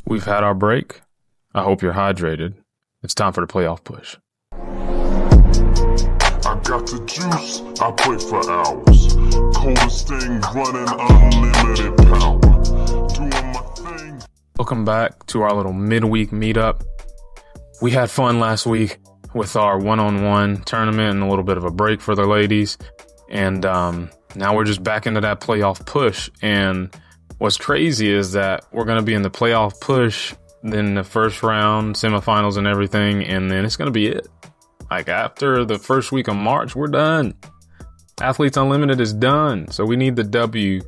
We've had our break. I hope you're hydrated. It's time for the playoff push. I got the juice, I play for hours. Coldest thing running, unlimited power. Doing my thing. Welcome back to our little midweek meetup. We had fun last week with our one-on-one tournament and a little bit of a break for the ladies. And now we're just back into that playoff push. And what's crazy is that we're going to be in the playoff push, then the first round, semifinals and everything, and then it's going to be it. Like after the first week of March, we're done. Athletes Unlimited is done. So we need the W.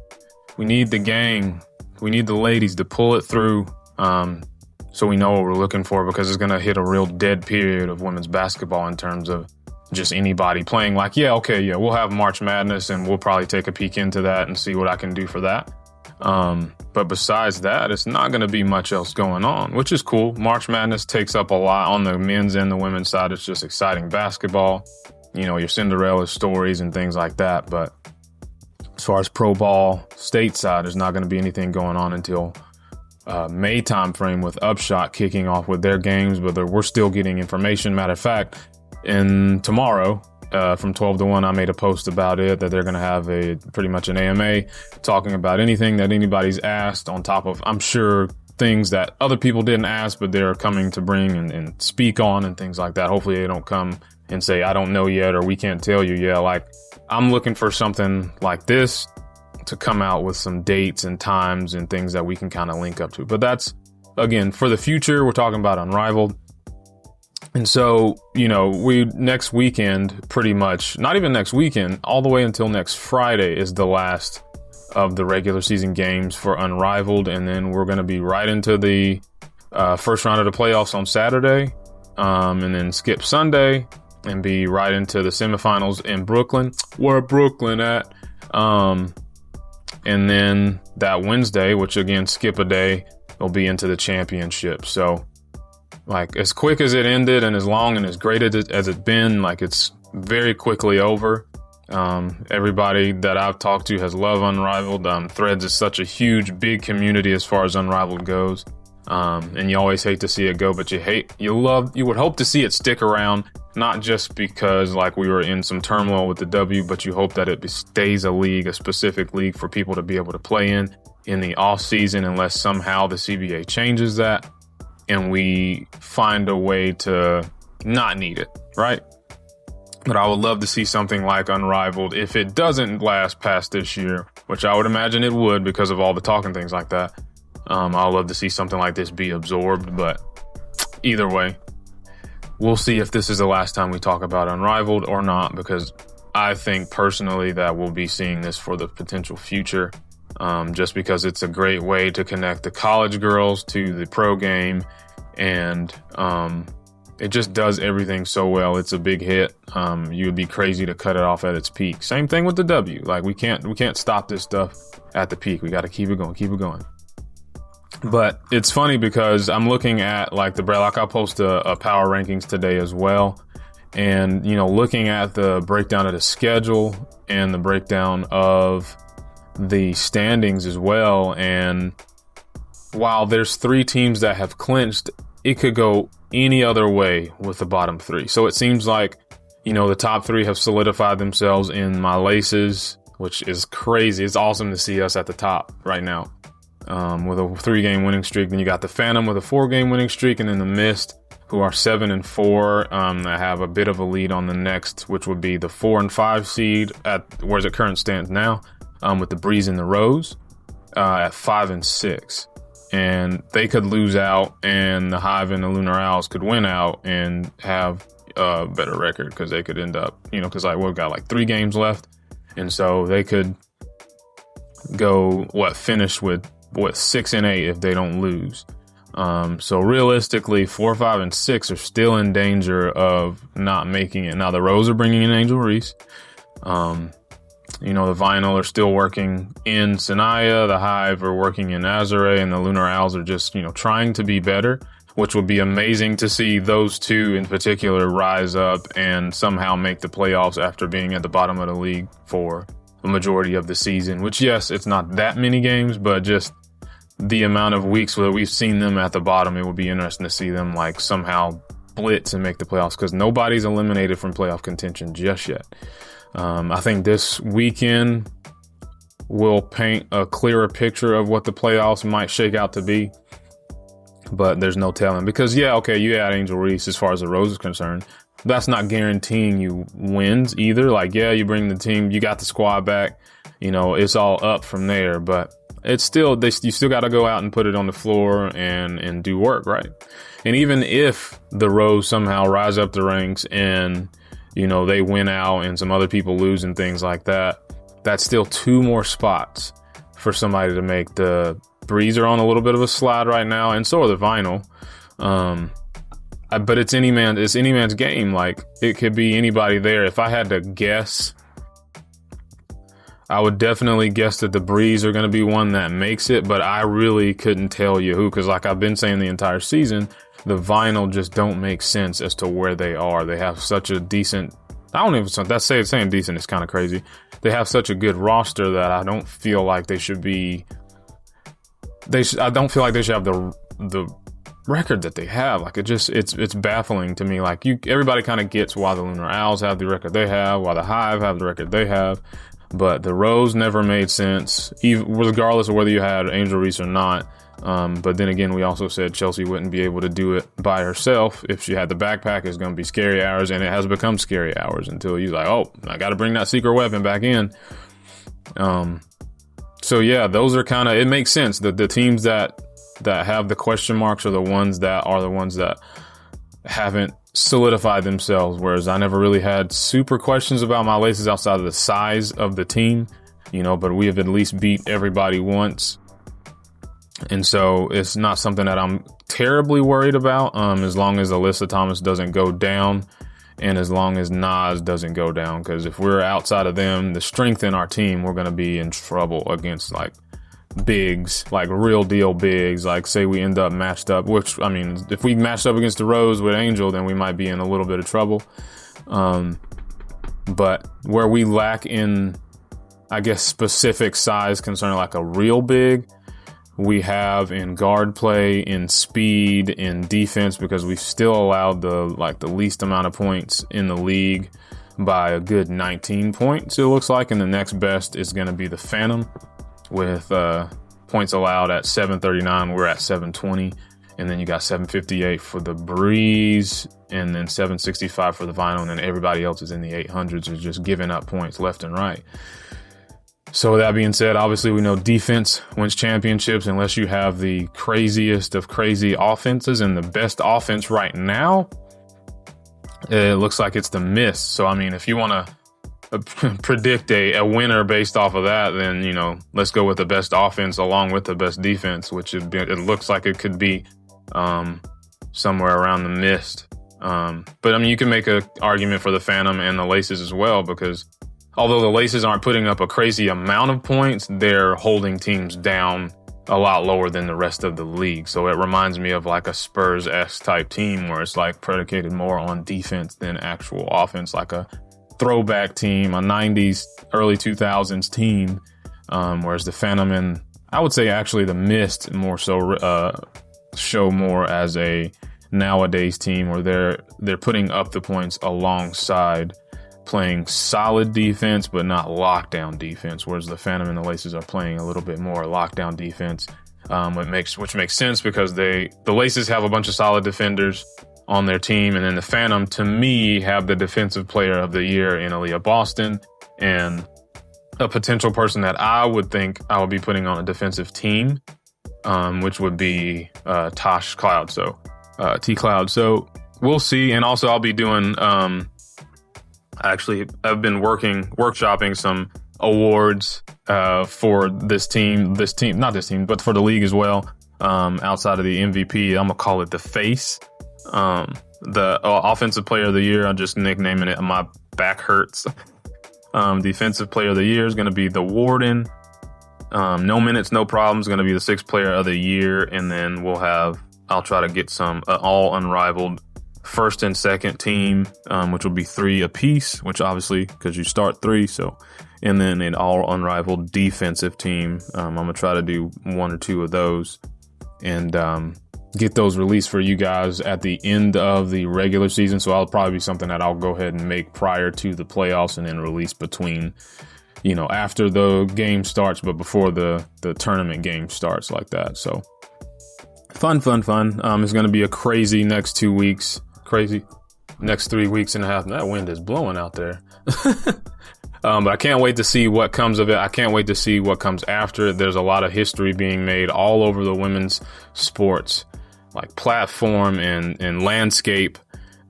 We need the gang. We need the ladies to pull it through so we know what we're looking for, because it's going to hit a real dead period of women's basketball in terms of just anybody playing like, we'll have March Madness and we'll probably take a peek into that and see what I can do for that. But besides that, it's not going to be much else going on, which is cool. March Madness takes up a lot on the men's and the women's side. It's just exciting basketball, you know, your Cinderella stories and things like that. But as far as pro ball stateside, there's not going to be anything going on until May time frame, with Upshot kicking off with their games. But we're still getting information. Matter of fact, tomorrow, from 12 to 1, I made a post about it, that they're going to have pretty much an AMA talking about anything that anybody's asked, on top of, I'm sure, things that other people didn't ask, but they're coming to bring and speak on and things like that. Hopefully they don't come and say, I don't know yet, or we can't tell you yet. Like, I'm looking for something like this to come out with some dates and times and things that we can kind of link up to. But that's, again, for the future. We're talking about Unrivaled. And so, you know, next weekend, pretty much, not even next weekend, all the way until next Friday is the last of the regular season games for Unrivaled. And then we're going to be right into the first round of the playoffs on Saturday, and then skip Sunday and be right into the semifinals in Brooklyn. Where Brooklyn at? And then that Wednesday, which again, skip a day, will be into the championship. So, like, as quick as it ended and as long and as great as it's been, like, it's very quickly over. Everybody that I've talked to has loved Unrivaled. Threads is such a huge, big community as far as Unrivaled goes. And you always hate to see it go, but you would hope to see it stick around, not just because, like, we were in some turmoil with the W, but you hope that it stays a specific league for people to be able to play in the off season, unless somehow the CBA changes that and we find a way to not need it, right? But I would love to see something like Unrivaled, if it doesn't last past this year, which I would imagine it would because of all the talk and things like that. I would love to see something like this be absorbed, but either way, we'll see if this is the last time we talk about Unrivaled or not, because I think personally that we'll be seeing this for the potential future, just because it's a great way to connect the college girls to the pro game, and it just does everything so well. It's a big hit. You would be crazy to cut it off at its peak. Same thing with the W. Like, we can't stop this stuff at the peak. We got to keep it going. But it's funny because I'm looking at, like, I'll post a power rankings today as well. And, you know, looking at the breakdown of the schedule and the breakdown of the standings as well. And while there's 3 teams that have clinched, it could go any other way with the bottom 3. So it seems like, you know, the top 3 have solidified themselves in my laces, which is crazy. It's awesome to see us at the top right now. With a 3-game winning streak. Then you got the Phantom with a 4-game winning streak, and then the Mist, who are 7-4, that have a bit of a lead on the next, which would be the 4 and 5 seed at where's it current stands now, with the Breeze and the Rose, at 5 and 6. And they could lose out, and the Hive and the Lunar Owls could win out and have a better record, because they could end up, you know, because we've got like 3 games left, and so they could go finish with 6 and 8 if they don't lose. So realistically, 4, 5, and 6 are still in danger of not making it. Now the Rose are bringing in Angel Reese. You know, the Vinyl are still working in Sanaya, the Hive are working in Azure, and the Lunar Owls are just, you know, trying to be better, which would be amazing to see those 2 in particular rise up and somehow make the playoffs after being at the bottom of the league for the majority of the season, which, yes, it's not that many games, but just the amount of weeks where we've seen them at the bottom, it would be interesting to see them like somehow blitz and make the playoffs, because nobody's eliminated from playoff contention just yet. I think this weekend will paint a clearer picture of what the playoffs might shake out to be, but there's no telling, because you add Angel Reese as far as the Rose is concerned. That's not guaranteeing you wins either. Like, yeah, you bring the team, you got the squad back, it's all up from there, but it's still, you still got to go out and put it on the floor and do work, right? And even if the Rose somehow rise up the ranks and, they win out and some other people lose and things like that, that's still 2 more spots for somebody to make. The Breeze are on a little bit of a slide right now, and so are the Vinyl. But it's any man's game. Like, it could be anybody there. If I had to guess, I would definitely guess that the Breeze are going to be one that makes it, but I really couldn't tell you who, because like I've been saying the entire season, the Vinyl just don't make sense as to where they are. They have such a decent, saying decent is kind of crazy. They have such a good roster that I don't feel like they should be, I don't feel like they should have the record that they have. Like, it's baffling to me. Like, everybody kind of gets why the Lunar Owls have the record they have, why the Hive have the record they have, but the Rose never made sense, even regardless of whether you had Angel Reese or not. But then again, we also said Chelsea wouldn't be able to do it by herself. If she had the backpack, it's going to be scary hours, and it has become scary hours until you're like, oh, I got to bring that secret weapon back in. So yeah, those are kind of, it makes sense that the teams that have the question marks are the ones that haven't solidified themselves. Whereas I never really had super questions about my Laces outside of the size of the team, but we have at least beat everybody once. And so it's not something that I'm terribly worried about, as long as Alyssa Thomas doesn't go down and as long as Nas doesn't go down. Because if we're outside of them, the strength in our team, we're going to be in trouble against like bigs, like real deal bigs. Like, say we end up matched up, which, I mean, if we matched up against the Rose with Angel, then we might be in a little bit of trouble. But where we lack in, I guess, specific size concerning like a real big, we have in guard play, in speed, in defense, because we've still allowed the least amount of points in the league by a good 19 points, it looks like. And the next best is going to be the Phantom with points allowed at 739. We're at 720. And then you got 758 for the Breeze, and then 765 for the Vinyl. And then everybody else is in the 800s, is just giving up points left and right. So with that being said, obviously we know defense wins championships unless you have the craziest of crazy offenses, and the best offense right now, it looks like it's the Mist. So, I mean, if you want to predict a winner based off of that, then, let's go with the best offense along with the best defense, which it looks like it could be somewhere around the Mist. But, I mean, you can make an argument for the Phantom and the Laces as well, because although the Laces aren't putting up a crazy amount of points, they're holding teams down a lot lower than the rest of the league. So it reminds me of like a Spurs-esque type team where it's like predicated more on defense than actual offense, like a throwback team, a 90s, early 2000s team. Whereas the Phantom and I would say actually the Mist more so show more as a nowadays team where they're putting up the points alongside playing solid defense, but not lockdown defense, whereas the Phantom and the Laces are playing a little bit more lockdown defense, which makes sense because the Laces have a bunch of solid defenders on their team, and then the Phantom, to me, have the defensive player of the year in Aaliyah Boston, and a potential person that I would think I would be putting on a defensive team, which would be Tosh Cloud, T Cloud. So we'll see, and also I'll be doing Actually, I've been workshopping some awards for this team, but for the league as well. Outside of the MVP, I'm gonna call it the face. The offensive player of the year, I'm just nicknaming it. My back hurts. Defensive player of the year is gonna be the Warden. No minutes, no problems. Gonna be the sixth player of the year, and then I'll try to get some all Unrivaled first and second team, which will be 3 apiece, which obviously because you start 3. So, and then an all unrivaled defensive team. I'm going to try to do 1 or 2 of those and get those released for you guys at the end of the regular season. So I'll probably be something that I'll go ahead and make prior to the playoffs and then release between, after the game starts, but before the tournament game starts like that. So fun. It's going to be a crazy next 2 weeks. Crazy next 3 weeks and a half. That wind is blowing out there. But I can't wait to see what comes of it. I can't wait to see what comes after it. There's a lot of history being made all over the women's sports, like platform and landscape.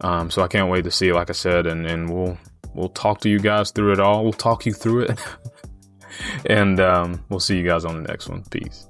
So I can't wait to see, like I said, and we'll talk to you guys through it all. We'll talk you through it. And we'll see you guys on the next one. Peace.